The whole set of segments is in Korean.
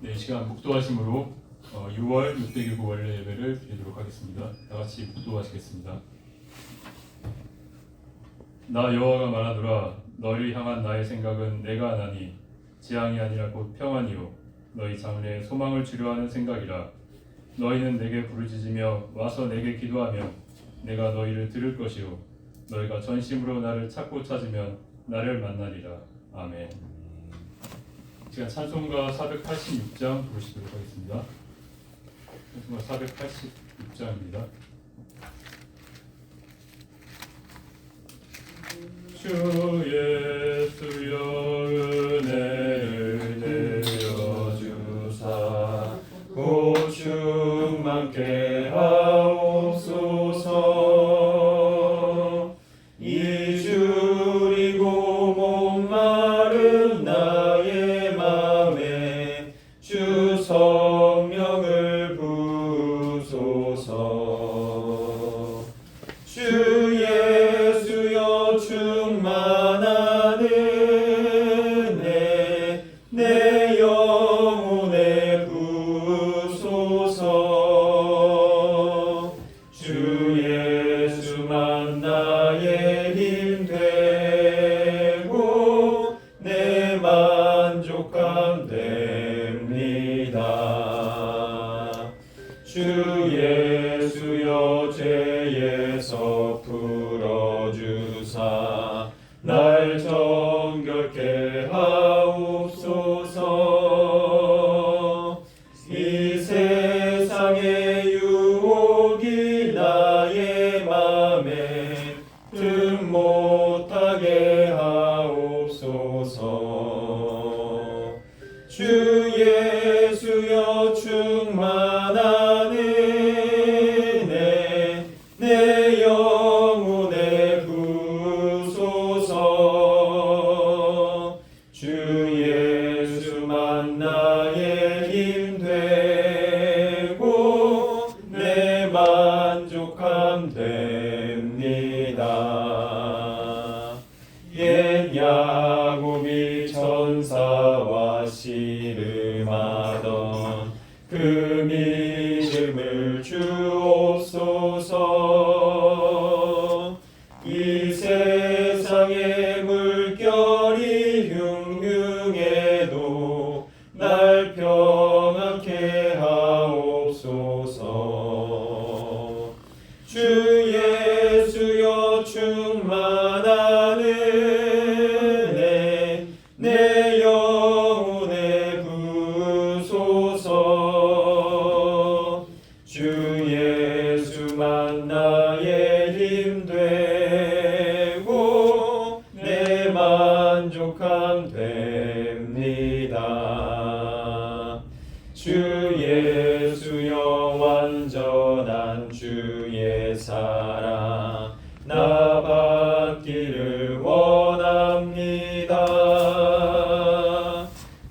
네, 이 시간 묵도하심으로 6월 6교구 원래 예배를 드리도록 하겠습니다. 다 같이 묵도하시겠습니다. 나 여호와가 말하노라. 너를 향한 나의 생각은 내가 아나니 재앙이 아니라 곧 평안이요 너희 장래에 소망을 주려 하는 생각이라. 너희는 내게 부르짖으며 와서 내게 기도하며 내가 너희를 들을 것이요 너희가 전심으로 나를 찾고 찾으면 나를 만나리라. 아멘. 시간 찬송가 486장 부르시도록 하겠습니다. 찬송가 486장입니다. 주 예수여 은혜를 내려주사 곧 충만케 하옵소서. 이주리고 목마른 나의 맘에 주 성령을 부으소서. 주 예수여 충만한 은혜 내 영혼에 부으소서. 주 예수만 나의 힘 되고 내 만족함 됩니다. 주 예수여 죄에서 풀어주사 날 정결케 하옵소서. 이 세상의 유혹이 나의 맘에 틈 못하게 하옵소서. 주 예수여 충만한 은혜 내 영혼에 부으소서. 주 예수만 나의 힘 되고 내 만족함 됩니다. 옛 야곱이 천사와 씨름하던 그 믿음을 주옵소서. 이 세상의 물결이 흉흉해도 날 평안케 하옵소서. 주 예수여 충만한 은혜 내 영혼에 부으소서. 주 예수만 나의 힘 되고 내 만족함 됩니다. 주 예수여 완전한 주의 사랑 나 받기를 원합니다.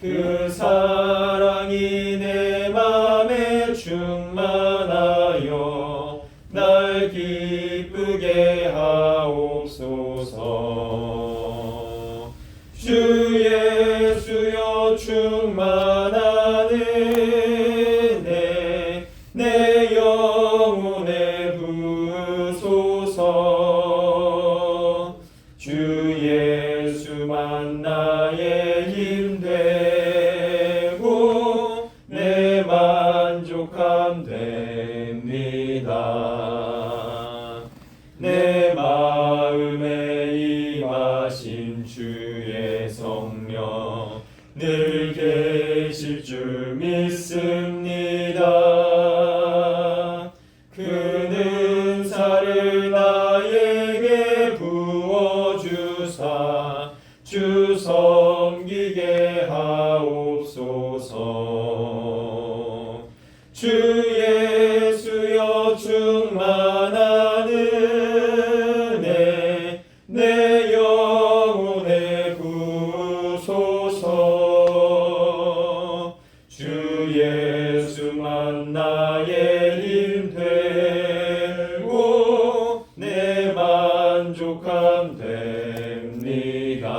그 사랑이 내 맘에 충만하여 날 기쁘게 하옵소서. 주 예수여 충만한 은혜 내 영혼에 부으소서. 주 예수만 나의 힘 되고 내 만족함 됩니다. 내 마음에 임하신 주의 성령 늘 계실 줄 믿습니다. 그 은사를 나에게 부어주사 주 섬기게 하옵소서. 주 예수여 충만한 은혜 내 영혼에 부으소서. 주 예수만 나의 힘 되고 내 만족함 됩니다.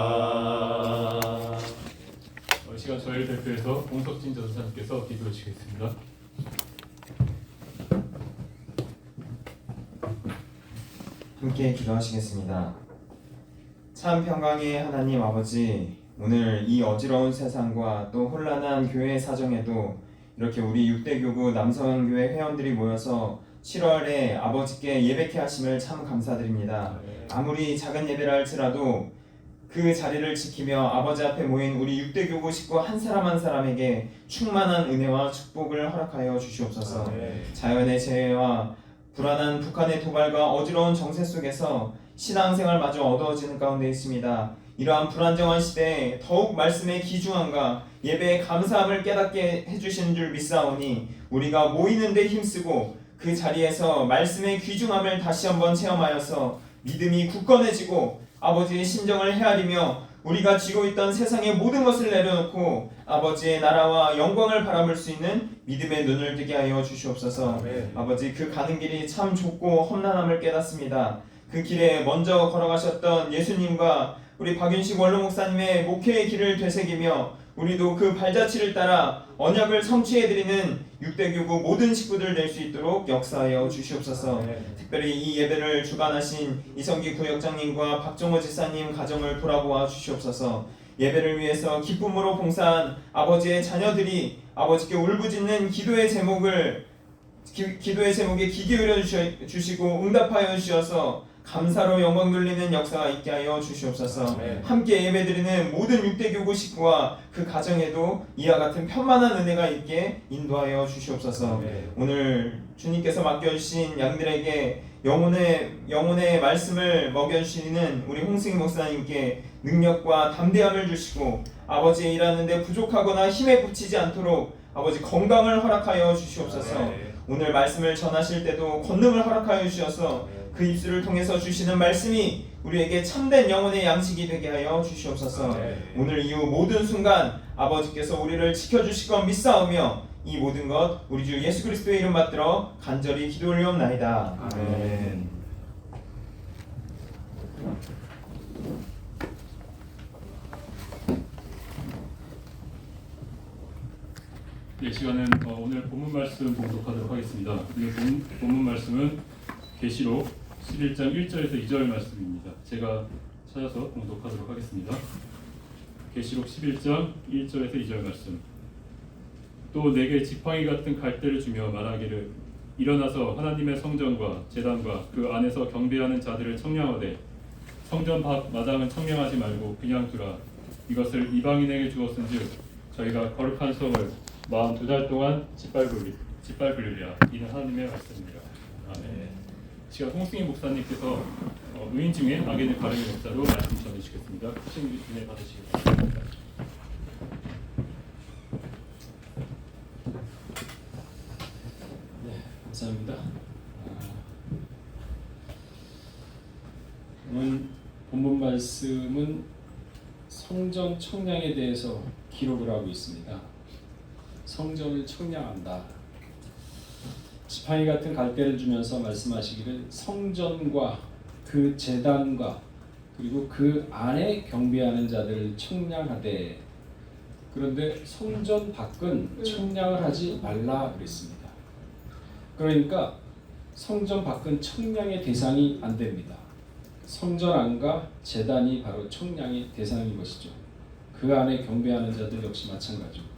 교회를 대표해서 홍석진 전사님께서 기도해 주시겠습니다. 함께 기도하시겠습니다. 참 평강의 하나님 아버지, 오늘 이 어지러운 세상과 또 혼란한 교회 사정에도 이렇게 우리 6대 교구 남성교회 회원들이 모여서 7월에 아버지께 예배케 하심을 참 감사드립니다. 아무리 작은 예배라 할지라도 그 자리를 지키며 아버지 앞에 모인 우리 6대 교구 식구 한 사람 한 사람에게 충만한 은혜와 축복을 허락하여 주시옵소서. 자연의 재해와 불안한 북한의 도발과 어지러운 정세 속에서 신앙생활마저 어두워지는 가운데 있습니다. 이러한 불안정한 시대에 더욱 말씀의 귀중함과 예배의 감사함을 깨닫게 해주시는 줄 믿사오니 우리가 모이는 데 힘쓰고 그 자리에서 말씀의 귀중함을 다시 한번 체험하여서 믿음이 굳건해지고 아버지의 심정을 헤아리며 우리가 쥐고 있던 세상의 모든 것을 내려놓고 아버지의 나라와 영광을 바라볼 수 있는 믿음의 눈을 뜨게 하여 주시옵소서. 아버지, 그 가는 길이 참 좁고 험난함을 깨닫습니다. 그 길에 먼저 걸어가셨던 예수님과 우리 박윤식 원로 목사님의 목회의 길을 되새기며 우리도 그 발자취를 따라 언약을 성취해드리는 6대 교구 모든 식구들 될 수 있도록 역사하여 주시옵소서. 특별히 이 예배를 주관하신 이성기 구역장님과 박정호 지사님 가정을 돌아보아 주시옵소서. 예배를 위해서 기쁨으로 봉사한 아버지의 자녀들이 아버지께 울부짖는 기도의 제목에 귀 기울여 주시고 응답하여 주셔서 감사로 영광 돌리는 역사가 있게 하여 주시옵소서. 함께 예배드리는 모든 6대 교구 식구와 그 가정에도 이와 같은 편만한 은혜가 있게 인도하여 주시옵소서. 오늘 주님께서 맡겨주신 양들에게 영혼의 말씀을 먹여주시는 우리 홍승희 목사님께 능력과 담대함을 주시고 아버지의 일하는데 부족하거나 힘에 부치지 않도록 아버지 건강을 허락하여 주시옵소서. 오늘 말씀을 전하실 때도 권능을 허락하여 주셔서 그 입술을 통해서 주시는 말씀이 우리에게 참된 영혼의 양식이 되게 하여 주시옵소서. 오늘 이후 모든 순간 아버지께서 우리를 지켜주실 것 믿사오며 이 모든 것 우리 주 예수 그리스도의 이름 받들어 간절히 기도 올리옵나이다. 아멘. 이 시간은 오늘 본문 말씀 봉독하도록 하겠습니다. 오늘 본문 말씀은 계시록 11장 1절에서 2절 말씀입니다. 제가 찾아서 봉독하도록 하겠습니다. 계시록 11장 1절에서 2절 말씀. 또 내게 지팡이 같은 갈대를 주며 말하기를 일어나서 하나님의 성전과 제단과 그 안에서 경배하는 자들을 청량하되 성전 밖 마당은 청량하지 말고 그냥 두라. 이것을 이방인에게 주었은즉 저희가 거룩한 성을 42달 동안 짓밟으리라. 이는 하나님의 말씀입니다. 아멘. 지금 홍승희 목사님께서 의인 중에 악인을 가르는 역사로 말씀 전해주시겠습니다. 크신 은혜 받으시겠습니다. 네, 감사합니다. 오늘 본문 말씀은 성전 청량에 대해서 기록을 하고 있습니다. 성전을 청량한다. 지팡이 같은 갈대를 주면서 말씀하시기를 성전과 그 제단과 그리고 그 안에 경배하는 자들을 청량하되, 그런데 성전 밖은 청량을 하지 말라 그랬습니다. 그러니까 성전 밖은 청량의 대상이 안 됩니다. 성전 안과 제단이 바로 청량의 대상인 것이죠. 그 안에 경배하는 자들 역시 마찬가지고,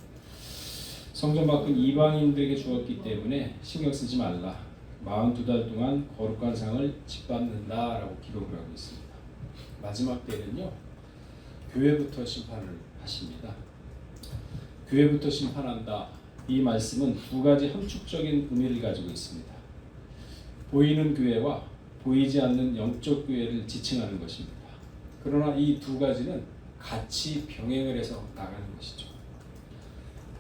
성전 밖은 이방인들에게 주었기 때문에 신경 쓰지 말라. 42달 동안 거룩한 상을 짓밟는다라고 기록을 하고 있습니다. 마지막 때는요, 교회부터 심판을 하십니다. 교회부터 심판한다. 이 말씀은 두 가지 함축적인 의미를 가지고 있습니다. 보이는 교회와 보이지 않는 영적 교회를 지칭하는 것입니다. 그러나 이 두 가지는 같이 병행을 해서 나가는 것이죠.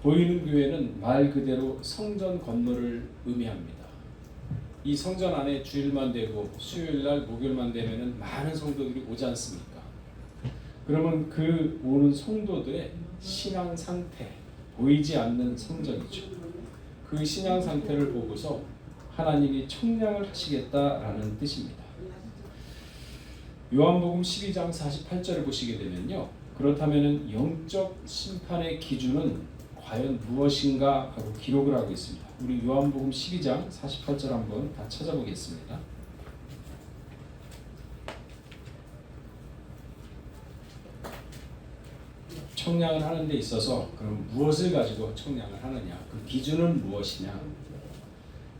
보이는 교회는 말 그대로 성전 건물을 의미합니다. 이 성전 안에 주일만 되고 수요일날 목요일만 되면은 많은 성도들이 오지 않습니까? 그러면 그 오는 성도들의 신앙 상태, 보이지 않는 성전이죠. 그 신앙 상태를 보고서 하나님이 청량을 하시겠다라는 뜻입니다. 요한복음 12장 48절을 보시게 되면요, 그렇다면 영적 심판의 기준은 과연 무엇인가 하고 기록을 하고 있습니다. 우리 요한복음 12장 48절 한번 다 찾아보겠습니다. 청량을 하는 데 있어서 그럼 무엇을 가지고 청량을 하느냐, 그 기준은 무엇이냐.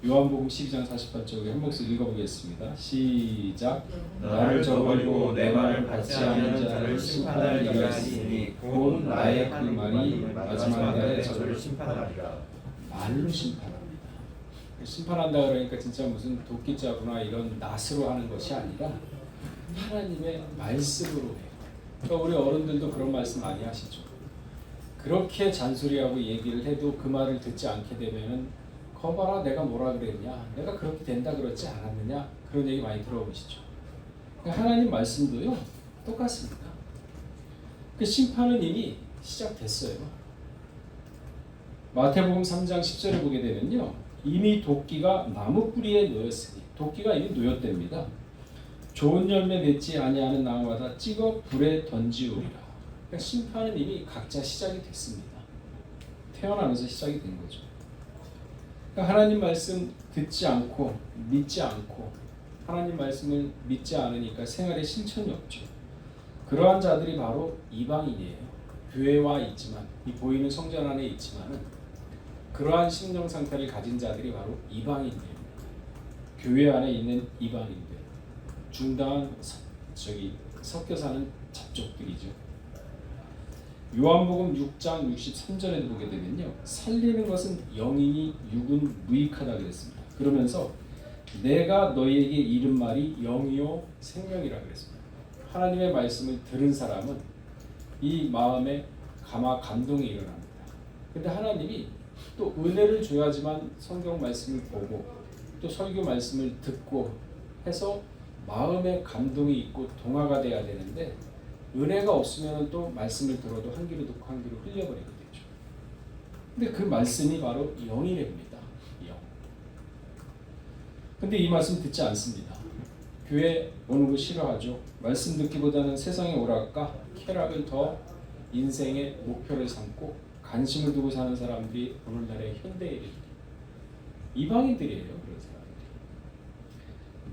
요한복음 12장 48절 우리 한 목소리 읽어보겠습니다. 시작. 나를 저버리고 내 말을 받지 않는 자를 심판할 이가 있으니 곧 나의 그 말이 마지막 날에 저를 심판하리라. 말로 심판합니다. 심판한다 그러니까 진짜 무슨 도끼자구나 이런 낫으로 하는 것이 아니라 하나님의 말씀으로 해요. 그러니까 우리 어른들도 그런 말씀 많이 하시죠. 그렇게 잔소리하고 얘기를 해도 그 말을 듣지 않게 되면은 거봐라 내가 뭐라 그랬냐, 내가 그렇게 된다 그랬지 않았느냐, 그런 얘기 많이 들어보시죠. 그러니까 하나님 말씀도요 똑같습니다. 그 심판은 이미 시작됐어요. 마태복음 3장 10절에 보게 되면요, 이미 도끼가 나무 뿌리에 놓였으니, 도끼가 이미 놓였답니다. 좋은 열매 맺지 아니하는 나무마다 찍어 불에 던지우리라. 그러니까 심판은 이미 각자 시작이 됐습니다. 태어나면서 시작이 된 거죠. 그러니까 하나님 말씀 듣지 않고 믿지 않고 하나님 말씀을 믿지 않으니까 생활에 실천이 없죠. 그러한 자들이 바로 이방인이에요. 교회와 있지만, 이 보이는 성전 안에 있지만은 그러한 심령 상태를 가진 자들이 바로 이방인들입니다. 교회 안에 있는 이방인들, 중당한 섞여 사는 잡족들이죠. 요한복음 6장 63절에 보게 되면요, 살리는 것은 영이니 육은 무익하다 그랬습니다. 그러면서 내가 너희에게 이른 말이 영이요 생명이라 그랬습니다. 하나님의 말씀을 들은 사람은 이 마음에 감동이 일어납니다. 근데 하나님이 또 은혜를 줘야지만 성경 말씀을 보고 또 설교 말씀을 듣고 해서 마음에 감동이 있고 동화가 돼야 되는데, 은혜가 없으면 또 말씀을 들어도 한 귀로 듣고 한 귀로 흘려버리게 되죠. 근데 그 말씀이 바로 영이랍니다. 영. 근데 이 말씀 듣지 않습니다. 교회 오는 거 싫어하죠. 말씀 듣기보다는 세상의 오락과 쾌락을 더 인생의 목표를 삼고 관심을 두고 사는 사람들이 오늘날의 현대인들이에요. 이방인들이에요. 그런 사람들이.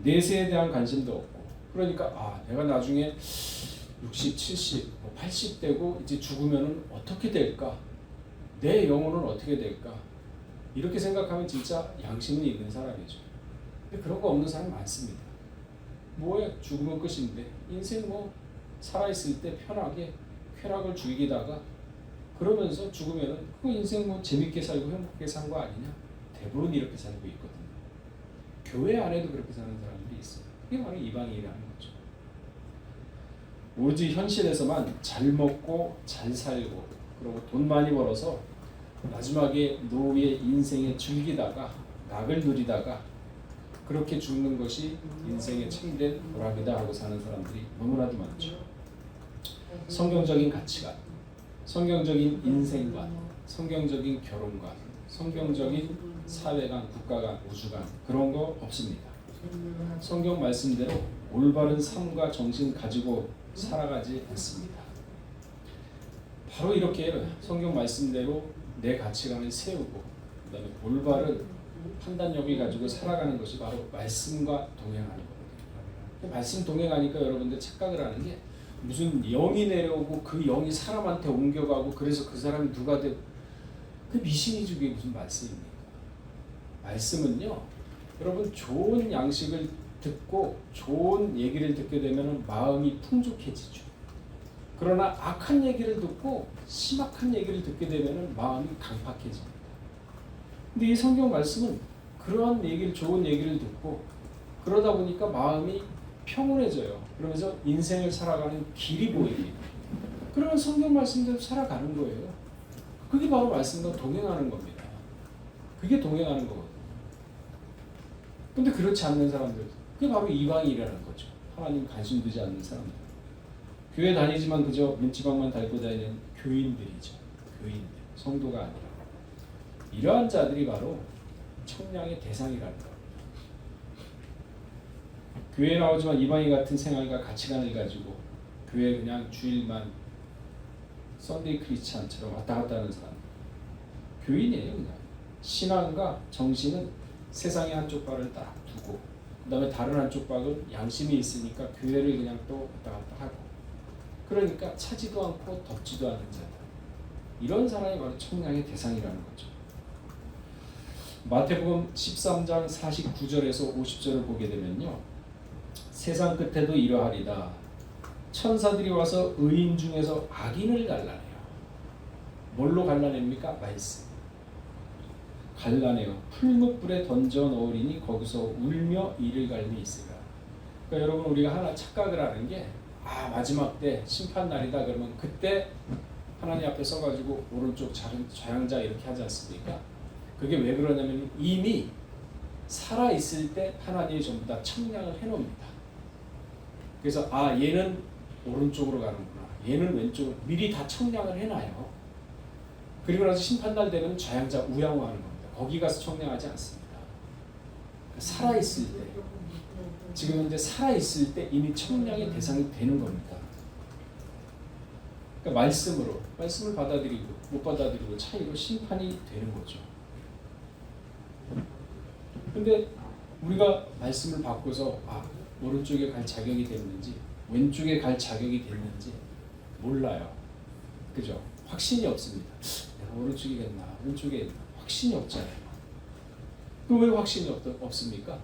내세에 대한 관심도 없고, 그러니까 내가 나중에 60, 70, 80 되고 이제 죽으면은 어떻게 될까? 내 영혼은 어떻게 될까? 이렇게 생각하면 진짜 양심이 있는 사람이죠. 근데 그런 거 없는 사람 많습니다. 뭐에 죽으면 끝인데, 인생 뭐 살아있을 때 편하게 쾌락을 즐기다가 그러면서 죽으면은 그 인생 뭐 재밌게 살고 행복하게 산 거 아니냐? 대부분 이렇게 살고 있거든요. 교회 안에도 그렇게 사는 사람들이 있어요. 그게 바로 이방인이라는 거죠. 오로지 현실에서만 잘 먹고 잘 살고 그리고 돈 많이 벌어서 마지막에 노후의 인생에 즐기다가 낙을 누리다가 그렇게 죽는 것이 인생의 참된 보람이다 하고 사는 사람들이 너무나도 많죠. 성경적인 가치관, 성경적인 인생관, 성경적인 결혼관, 성경적인 사회관, 국가관, 우주관, 그런 거 없습니다. 성경 말씀대로 올바른 삶과 정신 가지고 살아가지 않습니다. 바로 이렇게 성경 말씀대로 내 가치관을 세우고 그다음에 올바른 판단력을 가지고 살아가는 것이 바로 말씀과 동행하는 거거든요. 말씀 동행하니까 여러분들 착각을 하는 게 무슨 영이 내려오고 그 영이 사람한테 옮겨가고 그래서 그 사람이 누가 되고, 그 미신이지 그게 무슨 말씀입니까? 말씀은요, 여러분 좋은 양식을 듣고 좋은 얘기를 듣게 되면 마음이 풍족해지죠. 그러나 악한 얘기를 듣고 심악한 얘기를 듣게 되면 마음이 강팍해집니다. 근데 이 성경 말씀은 그러한 얘기를, 좋은 얘기를 듣고 그러다 보니까 마음이 평온해져요. 그러면서 인생을 살아가는 길이 보입니다. 그러면 성경 말씀대로 살아가는 거예요. 그게 바로 말씀과 동행하는 겁니다. 그게 동행하는 거거든요. 근데 그렇지 않는 사람들, 그게 바로 이방인이라는 거죠. 하나님 관심 두지 않는 사람들. 교회 다니지만 그저 문지방만 달고 다니는 교인들이죠. 교인들, 성도가 아니라. 이러한 자들이 바로 청량의 대상이라는 겁니다. 교회에 나오지만 이방인 같은 생활과 가치관을 가지고 교회 그냥 주일만 썬데이 크리스찬처럼 왔다 갔다 하는 사람. 교인이에요, 그냥. 신앙과 정신은 세상의 한쪽 발을 딱 두고 그다음에 다른 한쪽 발은 양심이 있으니까 교회를 그냥 또 왔다 갔다 하고 그러니까 차지도 않고 덥지도 않은 자들. 이런 사람이 바로 청량의 대상이라는 거죠. 마태복음 13장 49절에서 50절을 보게 되면요. 세상 끝에도 이러하리다. 천사들이 와서 의인 중에서 악인을 갈라내요. 뭘로 갈라냅니까? 말씀. 갈라내요. 풀무불에 던져 넣으리니 거기서 울며 이를 갈미 있으리라. 그러니까 여러분 우리가 하나 착각을 하는 게 마지막 때 심판 날이다 그러면 그때 하나님 앞에 서가지고 오른쪽 좌양자 이렇게 하지 않습니까? 그게 왜 그러냐면 이미 살아있을 때 하나님이 전부 다 청량을 해놓습니다. 그래서 얘는 오른쪽으로 가는구나, 얘는 왼쪽으로 미리 다 청량을 해놔요. 그리고 나서 심판날 되면 좌양자 우양우하는 겁니다. 거기 가서 청량하지 않습니다. 살아있을 때, 지금 현재 살아있을 때 이미 청량의 대상이 되는 겁니다. 그러니까 말씀을 받아들이고 못 받아들이고 차이로 심판이 되는 거죠. 근데 우리가 말씀을 받고서 오른쪽에 갈 자격이 됐는지 왼쪽에 갈 자격이 됐는지 몰라요. 그죠? 확신이 없습니다. 내가 오른쪽이겠나 왼쪽에 확신이 없잖아요. 그럼 왜 확신이 없습니까?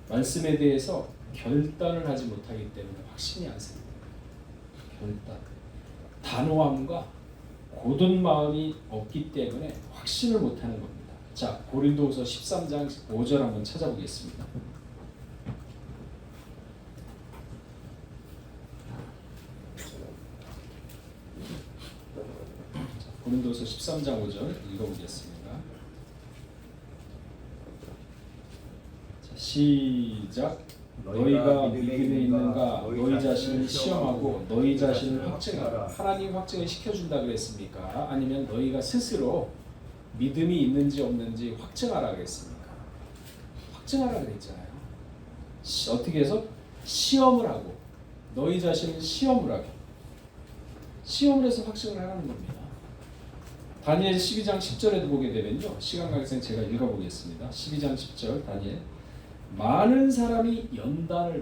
말씀에 대해서 결단을 하지 못하기 때문에 확신이 안 셉니다. 결단. 단호함과 고든 마음이 없기 때문에 확신을 못하는 겁니다. 자, 고린도후서 13장 5절 한번 찾아보겠습니다. 고린도서 13장 5절 읽어보겠습니다. 자, 시작. 너희가 믿음에 있는가 너희 자신을 시험하고 너희 자신을 확증하라. 하나님 확증을 시켜준다 그랬습니까? 아니면 너희가 스스로 믿음이 있는지 없는지 확증하라 그랬습니까? 확증하라 그랬잖아요. 어떻게 해서? 시험을 하고 너희 자신을 시험을 하고 시험을 해서 확증을 하라는 겁니다. 다니엘 12장 10절에도 보게 되면요. 시간 관계상 제가 읽어보겠습니다. 12장 10절 다니엘. 많은 사람이 연단을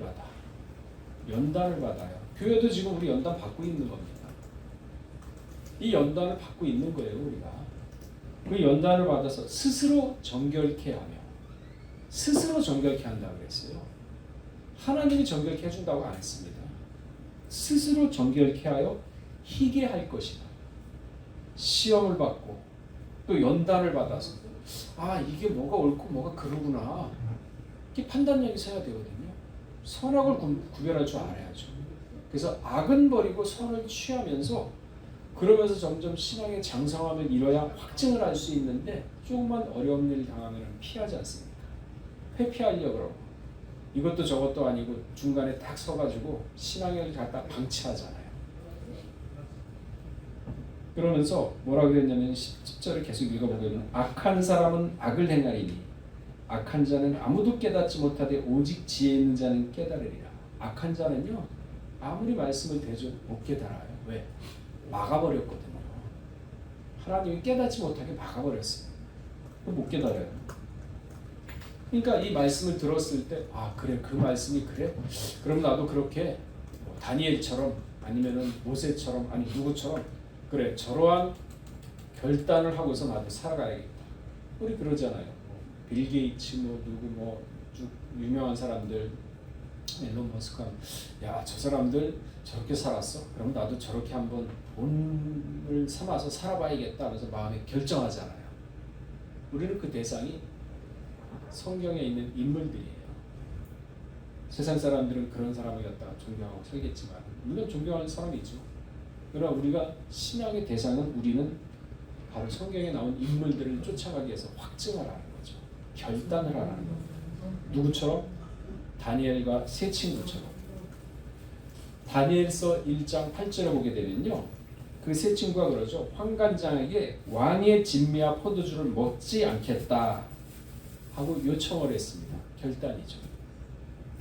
받아요. 교회도 지금 우리 연단 받고 있는 겁니다. 이 연단을 받고 있는 거예요, 우리가. 그 연단을 받아서 스스로 정결케 하며 스스로 정결케 한다고 그랬어요. 하나님이 정결케 해준다고 안 했습니다. 스스로 정결케 하여 희게 할 것이다. 시험을 받고 또 연단을 받아서 이게 뭐가 옳고 뭐가 그러구나. 이게 판단력이 서야 되거든요. 선악을 구별할 줄 알아야죠. 그래서 악은 버리고 선을 취하면서 그러면서 점점 신앙의 장성함을 이뤄야 확증을 할 수 있는데 조금만 어려운 일 당하면 피하지 않습니까? 회피하려고 그러고 이것도 저것도 아니고 중간에 딱 서가지고 신앙을 갖다 방치하잖아요. 그러면서 뭐라 그랬냐면 10절을 계속 읽어보면 악한 사람은 악을 행하리니 악한 자는 아무도 깨닫지 못하되 오직 지혜 있는 자는 깨달으리라. 악한 자는요 아무리 말씀을 대줘 못 깨달아요. 왜? 막아버렸거든요. 하나님이 깨닫지 못하게 막아버렸어요. 못 깨달아요. 그러니까 이 말씀을 들었을 때 그래 그 말씀이 그래? 그럼 나도 그렇게 다니엘처럼 아니면은 모세처럼 아니 누구처럼 그래 저러한 결단을 하고서 나도 살아가야겠다. 우리 그러잖아요. 빌 게이츠 누구 쭉 유명한 사람들 앨런 머스크 야 저 사람들 저렇게 살았어? 그럼 나도 저렇게 한번 본을 삼아서 살아봐야겠다 하면서 마음에 결정하잖아요. 우리는 그 대상이 성경에 있는 인물들이에요. 세상 사람들은 그런 사람을 갖다가 존경하고 살겠지만 물론 존경하는 사람이 있죠. 그러나 우리가 신앙의 대상은 우리는 바로 성경에 나온 인물들을 쫓아가기 위해서 확증을 하는 거죠. 결단을 하는 겁니다. 누구처럼? 다니엘과 세 친구처럼. 다니엘서 1장 8절에 보게 되면요. 그 세 친구가 그러죠. 환관장에게 왕의 진미와 포도주를 먹지 않겠다 하고 요청을 했습니다. 결단이죠.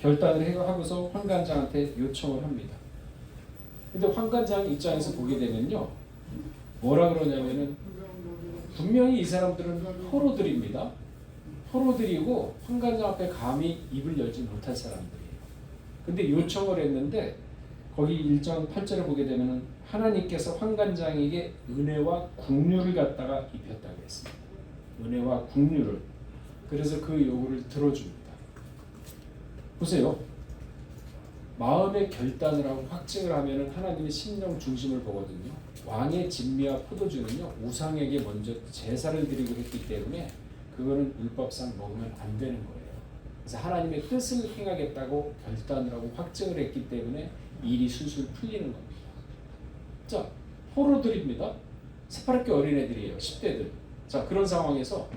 결단을 하고서 환관장한테 요청을 합니다. 근데 환관장 입장에서 보게 되면요, 뭐라 그러냐면은 분명히 이 사람들은 포로들입니다. 포로들이고 환관장 앞에 감히 입을 열지 못할 사람들이에요. 근데 요청을 했는데 거기 1장 8절에 보게 되면은 하나님께서 환관장에게 은혜와 국류를 갖다가 입혔다고 했습니다. 은혜와 국류를. 그래서 그 요구를 들어줍니다. 보세요. 마음의 결단을 하고 확증을 하면은 하나님의 심령 중심을 보거든요. 왕의 진미와 포도주는요, 우상에게 먼저 제사를 드리고 했기 때문에 그거는 율법상 먹으면 안 되는 거예요. 그래서 하나님의 뜻을 행하겠다고 결단을 하고 확증을 했기 때문에 일이 술술 풀리는 겁니다. 자, 포로들입니다. 새파랗게 어린애들이에요. 10대들. 자, 그런 상황에서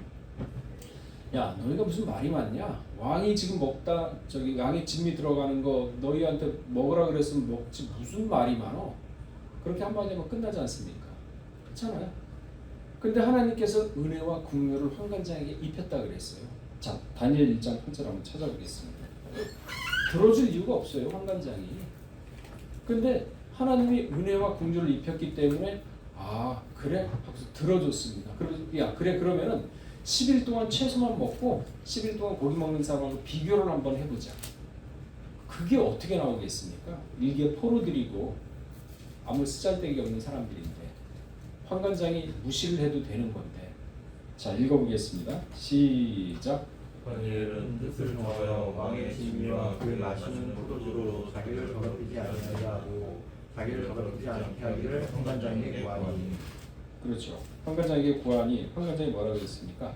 야, 너희가 무슨 말이 많냐? 왕이 지금 먹다 저기 양의 진미 들어가는 거 너희한테 먹으라 그랬으면 먹지 무슨 말이 많어? 그렇게 한마디 하면 끝나지 않습니까? 그렇잖아요. 근데 하나님께서 은혜와 국류를 환관장에게 입혔다 그랬어요. 자, 다니엘 1장 8절 한번 찾아보겠습니다. 들어줄 이유가 없어요, 환관장이. 근데 하나님이 은혜와 국류를 입혔기 때문에 아, 그래? 하고서 들어줬습니다. 야, 그래, 그러면은 10일 동안 채소만 먹고 10일 동안 고기 먹는 사람하고 비교를 한번 해보자. 그게 어떻게 나오겠습니까? 일개 포로들이고 아무 쓰잘데기 없는 사람들인데 환관장이 무시를 해도 되는 건데. 자, 읽어보겠습니다. 시작. 다니엘은 뜻을 정하여 왕의 진미와 그 마시는 포도주로 자기를 더럽히지 않게 하고 자기를 더럽히지 않게 하기를 환관장에게 구하니. 그렇죠. 환관장에게 구하니 환관장이 뭐라고 했습니까?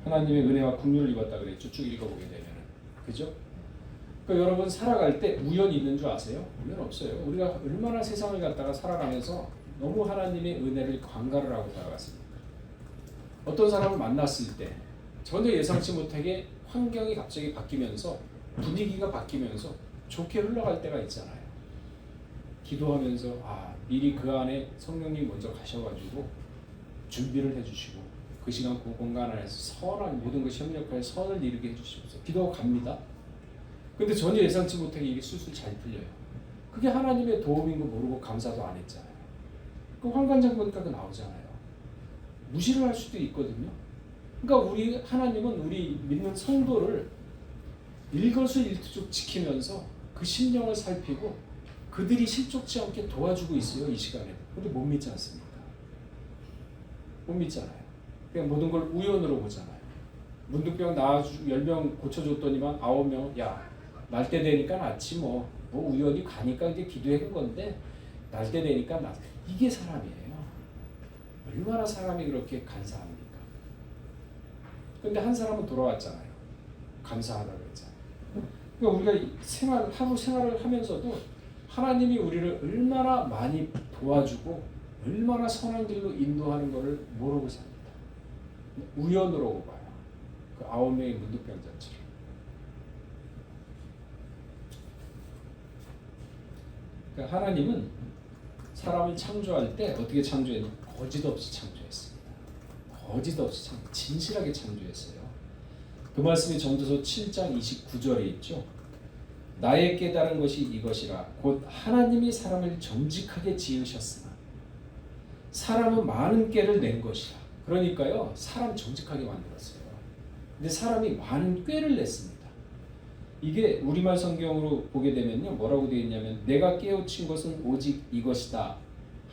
하나님의 은혜와 국류를 입었다 그랬죠. 쭉 읽어보게 되면은. 그죠? 그러니까 여러분 살아갈 때 우연이 있는 줄 아세요? 우연 없어요. 우리가 얼마나 세상을 갖다가 살아가면서 너무 하나님의 은혜를 관가를 하고 살아갔습니까? 어떤 사람을 만났을 때 전혀 예상치 못하게 환경이 갑자기 바뀌면서 분위기가 바뀌면서 좋게 흘러갈 때가 있잖아요. 기도하면서 미리 그 안에 성령님 먼저 가셔가지고 준비를 해주시고 그 시간 그 공간 안에서 선한 모든 것이 협력하여 선을 이루게 해주시면서 기도가 갑니다. 근데 전혀 예상치 못하게 이게 술술 잘 풀려요. 그게 하나님의 도움인 거 모르고 감사도 안 했잖아요. 그 환관장 보니까 그 나오잖아요. 무시를 할 수도 있거든요. 그러니까 우리 하나님은 우리 믿는 성도를 일거수일투족 지키면서 그 심령을 살피고 그들이 실족지 않게 도와주고 있어요, 이 시간에. 근데 못 믿지 않습니까? 못 믿잖아요. 그냥 모든 걸 우연으로 보잖아요. 문득병 10명 고쳐줬더니만 9명, 야, 날 때 되니까 낫지 뭐 우연히 가니까 이제 기도해 준 건데 날 때 되니까 낫. 이게 사람이에요. 얼마나 사람이 그렇게 간사합니까? 근데 한 사람은 돌아왔잖아요. 감사하다고 했잖아요. 그러니까 우리가 하루 생활을 하면서도 하나님이 우리를 얼마나 많이 도와주고 얼마나 선한 길로 인도하는 것을 모르고 삽니다. 우연으로 봐요. 그 9명의 문득병자처럼. 그러니까 하나님은 사람을 창조할 때 어떻게 창조했냐? 거짓 없이 창조했습니다. 거짓 없이 진실하게 창조했어요. 그 말씀이 전도서 7장 29절에 있죠. 나의 깨달은 것이 이것이라 곧 하나님이 사람을 정직하게 지으셨으나 사람은 많은 꾀를 낸 것이라. 그러니까요, 사람 정직하게 만들었어요. 근데 사람이 많은 꾀를 냈습니다. 이게 우리말 성경으로 보게 되면요, 뭐라고 되어 있냐면 내가 깨우친 것은 오직 이것이다.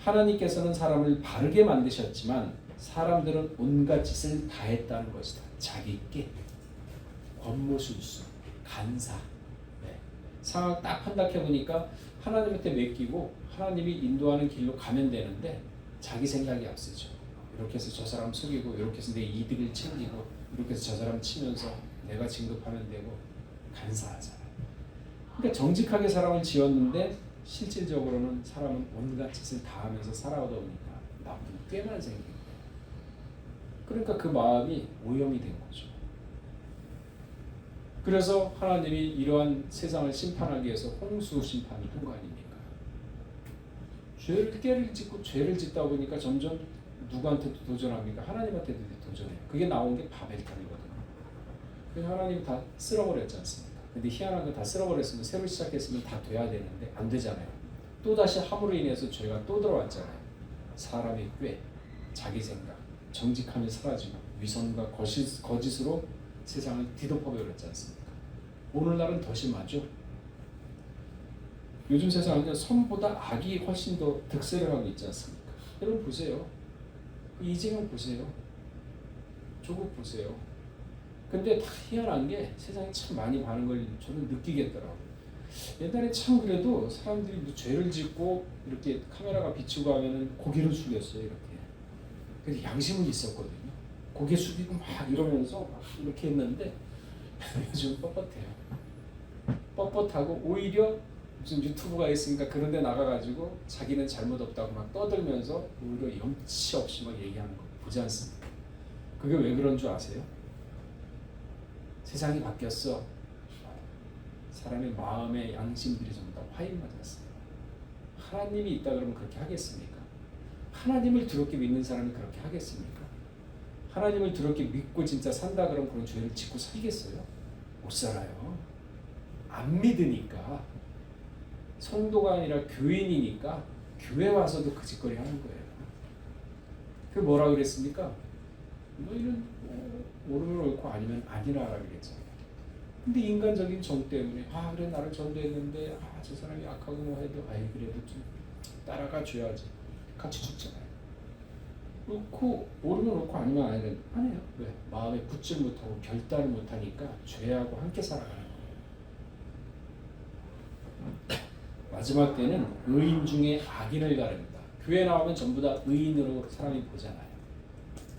하나님께서는 사람을 바르게 만드셨지만 사람들은 온갖 짓을 다 했다는 것이다. 자기 꾀, 권모술수, 간사. 상황 딱 판단해 보니까 하나님한테 맡기고 하나님이 인도하는 길로 가면 되는데 자기 생각이 앞서죠. 이렇게 해서 저 사람 속이고 이렇게 해서 내 이득을 챙기고 이렇게 해서 저 사람 치면서 내가 진급하면 되고 간사하잖아요. 그러니까 정직하게 사람을 지었는데 실질적으로는 사람은 온갖 짓을 다 하면서 살아오다 보니까 나쁜 꾀만 생기는 거예요. 그러니까 그 마음이 오염이 된 거죠. 그래서 하나님이 이러한 세상을 심판하기 위해서 홍수 심판을 한 거 아닙니까? 깨를 짓고 죄를 짓다 보니까 점점 누구한테도 도전합니까? 하나님한테도 도전해요. 그게 나온 게 바벨탑이거든요. 그래서 하나님 다 쓸어버렸지 않습니까? 근데 희한한 건 다 쓸어버렸으면 새로 시작했으면 다 돼야 되는데 안 되잖아요. 또다시 함으로 인해서 죄가 또 들어왔잖아요. 사람의 꾀, 자기 생각, 정직함이 사라지고 위선과 거짓으로 세상을 뒤덮어버렸지 않습니까? 오늘날은 더 심하죠. 요즘 세상은 선보다 악이 훨씬 더 득세를 하고 있지 않습니까? 여러분 보세요. 이재명 보세요. 조국 보세요. 근데 다 희한한 게 세상에 참 많이 많은 걸 저는 느끼겠더라고요. 옛날에 참 그래도 사람들이 뭐 죄를 짓고 이렇게 카메라가 비추고 하면은 고개를 숙였어요. 이렇게. 그래서 양심은 있었거든요. 고개 숙이고 막 이러면서 막 이렇게 했는데 요즘 뻣뻣해요. 뻣뻣하고 오히려 무슨 유튜브가 있으니까 그런 데 나가가지고 자기는 잘못 없다고 막 떠들면서 오히려 염치 없이 막 얘기하는 거 보지 않습니까? 그게 왜 그런 줄 아세요? 세상이 바뀌었어. 사람의 마음의 양심들이 전부 다 화인 맞았어요. 하나님이 있다 그러면 그렇게 하겠습니까? 하나님을 두렵게 믿는 사람이 그렇게 하겠습니까? 하나님을 두렵게 믿고 진짜 산다 그러면 그런 죄를 짓고 살겠어요? 못 살아요. 안 믿으니까. 성도가 아니라 교인이니까 교회 와서도 그 짓거리 하는 거예요. 그 뭐라 그랬습니까? 너희는 옳으면 옳고 아니면 아니라라 그랬잖아요. 근데 인간적인 정 때문에 그래 나를 전도했는데 저 사람이 악하고 뭐 해도 그래도 좀 따라가 줘야지. 같이 죽잖아요. 옳고 옳으면 옳고 아니면 아니에요. 왜? 마음에 붙질 못하고 결단을 못하니까 죄하고 함께 살아가는 거예요. 마지막 때는 의인 중에 악인을 가릅니다. 교회 나오면 전부 다 의인으로 사람이 보잖아요.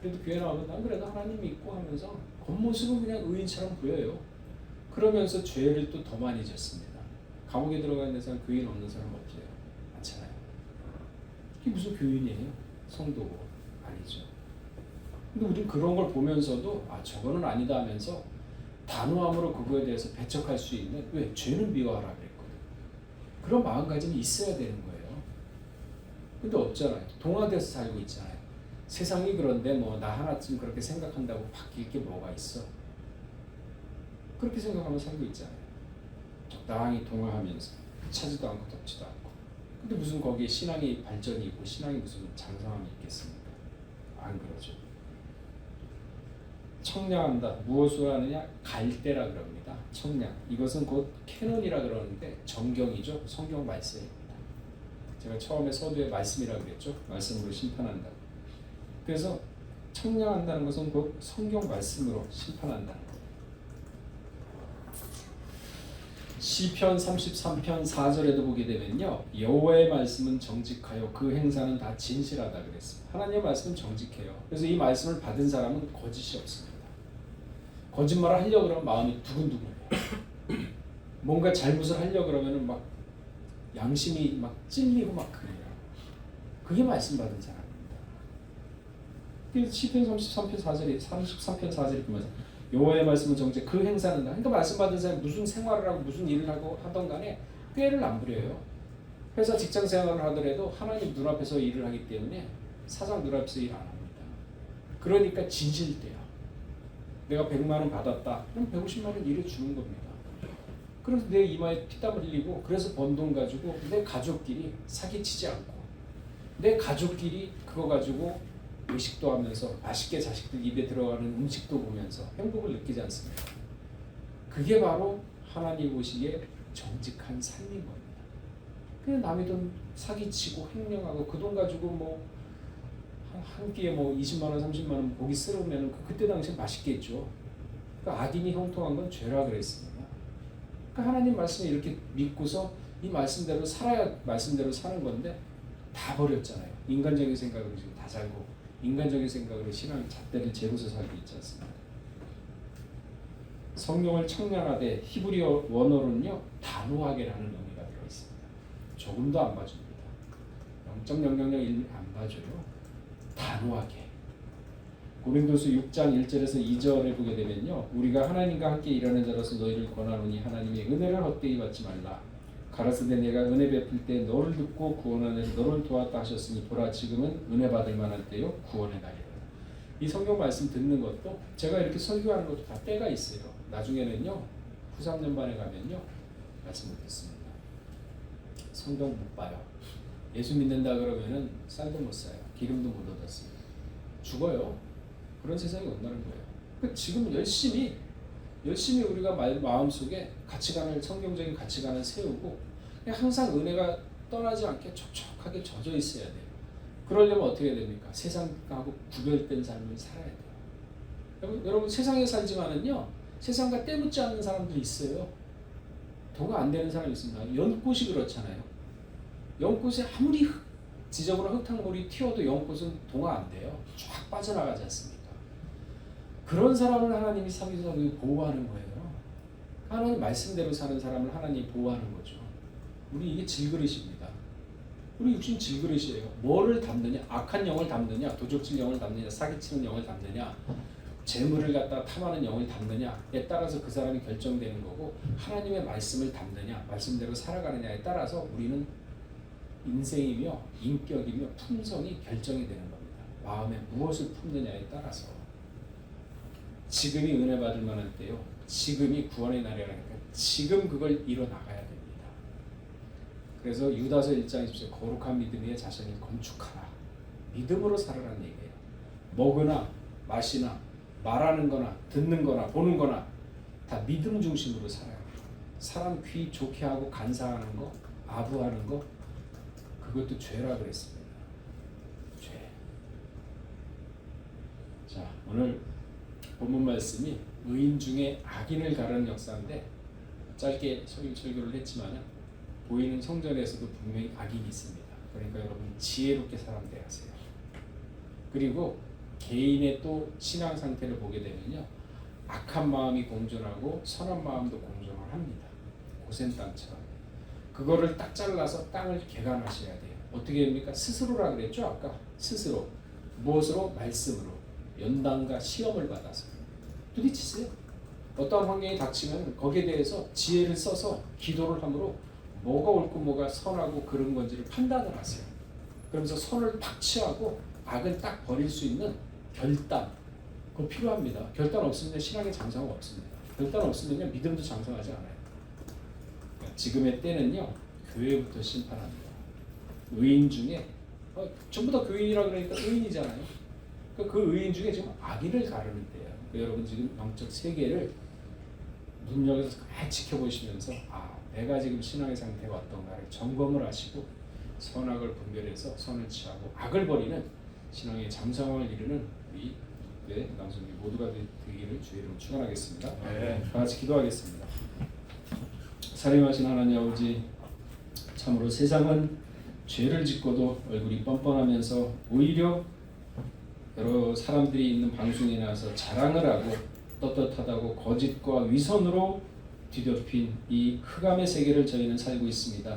그래도 교회 나오면 난 그래도 하나님 믿고 하면서 겉모습은 그냥 의인처럼 보여요. 그러면서 죄를 또 더 많이 짓습니다. 감옥에 들어가 있는 사람 교인 없는 사람 없어요. 많잖아요. 이게 무슨 교인이에요? 성도고 아니죠. 근데 우리는 그런 걸 보면서도 저거는 아니다 하면서 단호함으로 그거에 대해서 배척할 수 있는 왜? 죄는 미워하라 그랬거든. 그런 마음가짐이 있어야 되는 거예요. 근데 없잖아요. 동화돼서 살고 있잖아요. 세상이 그런데 뭐 나 하나쯤 그렇게 생각한다고 바뀔 게 뭐가 있어? 그렇게 생각하면 살고 있잖아요. 적당히 동화하면서 차지도 않고 덥지도 않고. 근데 무슨 거기에 신앙이 발전이 있고 신앙이 무슨 장성함이 있겠습니까? 안 그러죠. 청량한다. 무엇으로 하느냐? 갈대라 그럽니다. 청량. 이것은 곧 캐논이라 그러는데 정경이죠. 성경 말씀입니다. 제가 처음에 서두에 말씀이라 그랬죠. 말씀으로 심판한다. 그래서 청량한다는 것은 곧 성경 말씀으로 심판한다는 거예요. 시편 33편 4절에도 보게 되면요. 여호와의 말씀은 정직하여 그 행사는 다 진실하다 그랬습니다. 하나님의 말씀은 정직해요. 그래서 이 말씀을 받은 사람은 거짓이 없습니다. 거짓말을 하려고 그러면 마음이 두근두근해요. 뭔가 잘못을 하려고 그러면 막 양심이 막 찔리고 막 그래요. 그게 말씀 받은 사람입니다. 그래서 시편 33편 4절에 보면서 여호와의 말씀은 정직 그 행사는 다. 그러니까 말씀 받은 사람이 무슨 생활을 하고 무슨 일을 하고 하던 간에 꾀를 안 부려요. 회사 직장 생활을 하더라도 하나님 눈앞에서 일을 하기 때문에 사장 눈앞에서 일 안 합니다. 그러니까 진실돼요. 내가 100만 원 받았다. 그럼 150만 원 일을 주는 겁니다. 그래서 내 이마에 피땀 흘리고 그래서 번 돈 가지고 내 가족끼리 사기치지 않고 내 가족끼리 그거 가지고 외식도 하면서 맛있게 자식들 입에 들어가는 음식도 보면서 행복을 느끼지 않습니까? 그게 바로 하나님 보시기에 정직한 삶인 겁니다. 그냥 남의 돈 사기치고 횡령하고 그 돈 가지고 뭐 한 끼에 뭐 20만 원, 30만 원 고기 쓸으면 그때 당시에 맛있겠죠. 그러니까 악인이 형통한 건 죄라 그랬습니다. 그러니까 하나님 말씀을 이렇게 믿고서 이 말씀대로 살아야 말씀대로 사는 건데 다 버렸잖아요. 인간적인 생각으로 지금 다 살고 인간적인 생각으로 신앙 잣대를 재고서 살고 있지 않습니까? 성경을 청량하되 히브리어 원어로는요 단호하게라는 의미가 들어있습니다. 조금도 안 봐줍니다. 0.001 안 봐줘요. 단호하게. 고린도서 6장 1절에서 2절을 보게 되면요 우리가 하나님과 함께 일하는 자로서 너희를 권하노니 하나님의 은혜를 헛되이 받지 말라. 가라사대 내가 은혜 베풀 때 너를 듣고 구원하는 너를 도왔다 하셨으니 보라 지금은 은혜 받을 만한 때요 구원의 날이라. 이 성경 말씀 듣는 것도 제가 이렇게 설교하는 것도 다 때가 있어요. 나중에는요 후 3년 반에 가면요 말씀을 듣습니다. 성경 못 봐요. 예수 믿는다 그러면은 쌀도 못 사요. 기름도 못 얻었습니다. 죽어요. 그런 세상이 온다는 거예요. 그 지금 열심히 우리가 마음속에 가치관을, 성경적인 가치관을 세우고 그냥 항상 은혜가 떠나지 않게 촉촉하게 젖어 있어야 돼요. 그러려면 어떻게 됩니까? 세상하고 구별된 삶을 살아야 돼요. 여러분 세상에 살지만은요, 세상과 때묻지 않는 사람들이 있어요. 도가 안 되는 사람이 있습니다. 연꽃이 그렇잖아요. 연꽃에 아무리 지저분한 흙탕물이 튀어도 연꽃은 동화 안 돼요. 쫙 빠져나가지 않습니까? 그런 사람을 하나님이 사비사비 보호하는 거예요. 하나님 말씀대로 사는 사람을 하나님이 보호하는 거죠. 우리 이게 질그릇입니다. 우리 육신 질그릇이에요. 뭐를 담느냐? 악한 영을 담느냐? 도적질 영을 담느냐? 사기치는 영을 담느냐? 재물을 갖다가 탐하는 영을 담느냐에 따라서 그 사람이 결정되는 거고, 하나님의 말씀을 담느냐, 말씀대로 살아가느냐에 따라서 우리는 인생이며 인격이며 품성이 결정이 되는 겁니다. 마음에 무엇을 품느냐에 따라서. 지금이 은혜 받을 만한 때요. 지금이 구원의 날이라니까 지금 그걸 이뤄나가야 됩니다. 그래서 유다서 1장 20절 거룩한 믿음 위에 자신을 건축하라. 믿음으로 살아라는 얘기예요. 먹으나 마시나 말하는 거나 듣는 거나 보는 거나 다 믿음 중심으로 살아요. 사람 귀 좋게 하고 간사하는 거, 아부하는 거, 그것도 죄라 그랬습니다. 죄. 자, 오늘 본문 말씀이 의인 중에 악인을 가르는 역사인데, 짧게 설교를 했지만 보이는 성전에서도 분명히 악인이 있습니다. 그러니까 여러분 지혜롭게 살아야 하세요. 그리고 개인의 또 신앙 상태를 보게 되면요, 악한 마음이 공존하고 선한 마음도 공존을 합니다. 고센 땅처럼. 그거를 딱 잘라서 땅을 개간하셔야 돼요. 어떻게 됩니까? 스스로라 그랬죠 아까. 스스로. 무엇으로? 말씀으로. 연단과 시험을 받아서 부딪히세요. 어떠한 환경이 닥치면 거기에 대해서 지혜를 써서 기도를 함으로 뭐가 옳고 뭐가 선하고 그런 건지를 판단을 하세요. 그러면서 선을 딱 취하고 악을 딱 버릴 수 있는 결단, 그거 필요합니다. 결단 없으면 신앙의 장성은 없습니다. 결단 없으면 믿음도 장성하지 않아요. 지금의 때는요, 교회부터 심판합니다. 의인 중에 전부 다 교인이라 그러니까 의인이잖아요. 그 의인 중에 지금 악인을 가르는 때예요. 여러분 지금 영적 세계를 눈여겨서 잘 지켜보시면서 내가 지금 신앙의 상태가 어떤가를 점검을 하시고 선악을 분별해서 선을 취하고 악을 버리는 신앙의 장성을 이루는 우리 남성님 모두가 되기를 주의 이름으로 축원하겠습니다. 네. 다 같이 기도하겠습니다. 사랑하신 하나님 아버지, 참으로 세상은 죄를 짓고도 얼굴이 뻔뻔하면서 오히려 여러 사람들이 있는 방송에 나와서 자랑을 하고 떳떳하다고 거짓과 위선으로 뒤덮인 이 흑암의 세계를 저희는 살고 있습니다.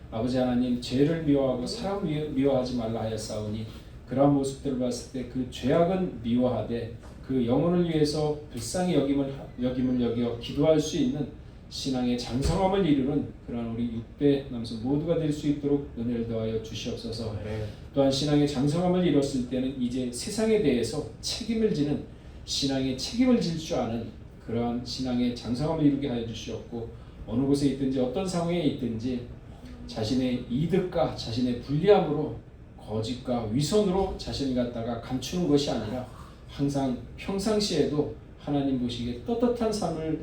아버지 하나님, 죄를 미워하고 사람 미워하지 말라 하였사오니 그러한 모습들을 봤을 때 그 죄악은 미워하되 그 영혼을 위해서 불쌍히 여김을 여겨 기도할 수 있는 신앙의 장성함을 이루는 그러한 우리 6대 남성 모두가 될 수 있도록 은혜를 더하여 주시옵소서. 또한 신앙의 장성함을 이뤘을 때는 이제 세상에 대해서 책임을 지는 신앙의 책임을 질 줄 아는 그러한 신앙의 장성함을 이루게 하여 주시옵고, 어느 곳에 있든지 어떤 상황에 있든지 자신의 이득과 자신의 불리함으로 거짓과 위선으로 자신을 갖다가 감추는 것이 아니라 항상 평상시에도 하나님 보시기에 떳떳한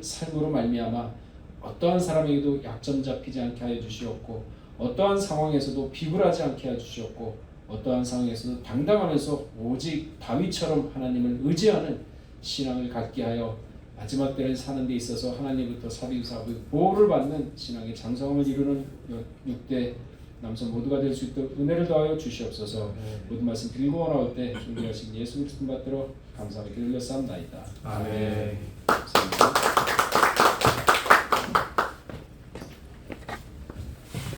삶으로 말미암아 어떠한 사람에게도 약점 잡히지 않게 하여 주시옵고, 어떠한 상황에서도 비굴하지 않게 하여 주시옵고, 어떠한 상황에서도 당당하면서 오직 다윗처럼 하나님을 의지하는 신앙을 갖게 하여 마지막 때를 사는 데 있어서 하나님부터 사비사비 보호를 받는 신앙의 장성함을 이루는 6대 남성 모두가 될 수 있도록 은혜를 더하여 주시옵소서. 모든 말씀 빌고 나올 때 존귀하신 예수 그리스도 받들어 감사하며 기도를 올렸사옵나이다. 아멘. 감사합니다.